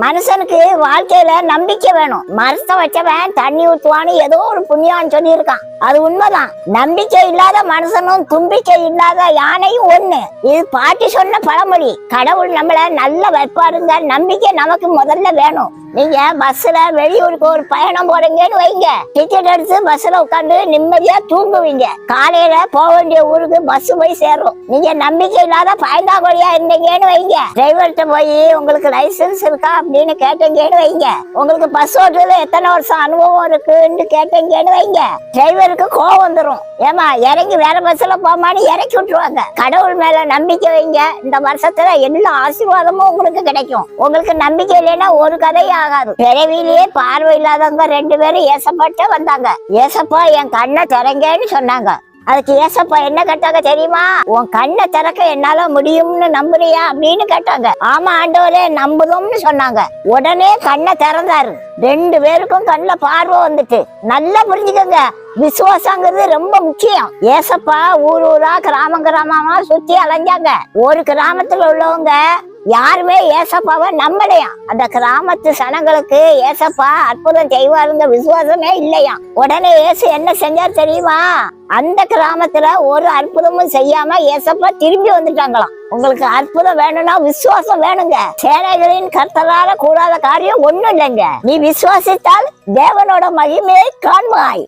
மனுஷனுக்கு வாழ்க்கையில நம்பிக்கை வேணும். மரத்தை வச்சவன் தண்ணி ஊத்துவான்னு ஏதோ ஒரு புண்ணியான்னு சொல்லி இருக்கான். அது உண்மைதான். நம்பிக்கை இல்லாத மனுஷனும் தும்பிக்கை இல்லாத யானையும் ஒண்ணு. இது பாட்டி சொன்ன பழமொழி. கடவுள் நம்மள நல்ல வைப்பாருங்க. நம்பிக்கை நமக்கு முதல்ல வேணும். நீங்க பஸ்ல வெளியூருக்கு ஒரு பயணம் போறீங்கன்னு வைங்க, டிக்கெட் எடுத்து பஸ்ல உட்காந்து நிம்மதியா தூங்குவீங்க. காலையில போக வேண்டிய ஊருக்கு பஸ் போய் சேரும். நீங்க நம்பிக்கை இல்லாத பயந்தாங்கொழியா இருந்தீங்கன்னு வைங்க, டிரைவர்கிட்ட போய் உங்களுக்கு லைசன்ஸ் இருக்கா அப்படின்னு கேட்டீங்கன்னு வைங்க, உங்களுக்கு பஸ் ஓட்டுறதுல எத்தனை வருஷம் அனுபவம் இருக்குன்னு கேட்டீங்கன்னு வைங்க, டிரைவருக்கு கோவம் வந்துடும். ஏமா இறங்கி வேற பஸ்ல போமான்னு இறக்கி விட்டுருவாங்க. கடவுள் மேல நம்பிக்கை வைங்க. இந்த வருஷத்துல எல்லா ஆசீர்வாதமும் உங்களுக்கு கிடைக்கும். உங்களுக்கு நம்பிக்கை இல்லைன்னா ஒரு கதையா ஆகாது. பிறவிலேயே பார்வை இல்லாதவங்க 2 பேரும் ஏசப்பாட்ட வந்தாங்க. ஏசப்பா என் கண்ணை திறங்கன்னு சொன்னாங்க. அதுக்கு ஏசப்பா என்ன கேட்டாங்க தெரியுமா? உன் கண்ணை திறக்க என்னால முடியும்னு நம்புறியா அப்படின்னு கேட்டாங்க. ஆமா ஆண்டவரே நம்புதோம்னு சொன்னாங்க. உடனே கண்ணை திறந்தாரு. 2 பேருக்கும் கண்ணுல பார்வை வந்துட்டு. நல்லா புரிஞ்சுக்கோங்க, விசுவாசங்கிறது ரொம்ப முக்கியம். ஏசப்பா ஊர் ஊரா கிராமமா சுத்தி அலைஞ்சாங்க. ஒரு கிராமத்துல உள்ளவங்க யாருமே ஏசப்பாவை நம்பலையா. அந்த கிராமத்து சனங்களுக்கு ஏசப்பா அற்புதம் செய்வாருங்க விசுவாசமே இல்லையா. உடனே ஏசு என்ன செஞ்சார் தெரியுமா? அந்த கிராமத்துல ஒரு அற்புதமும் செய்யாம ஏசப்பா திரும்பி வந்துட்டாங்களாம். உங்களுக்கு அற்புதம் வேணும்னா விசுவாசம் வேணுங்க. சேனைகளின் கர்த்தரால கூடாத காரியம் ஒண்ணும் இல்லைங்க. நீ விசுவாசித்தால் தேவனோட மகிமையை காண்பாய்.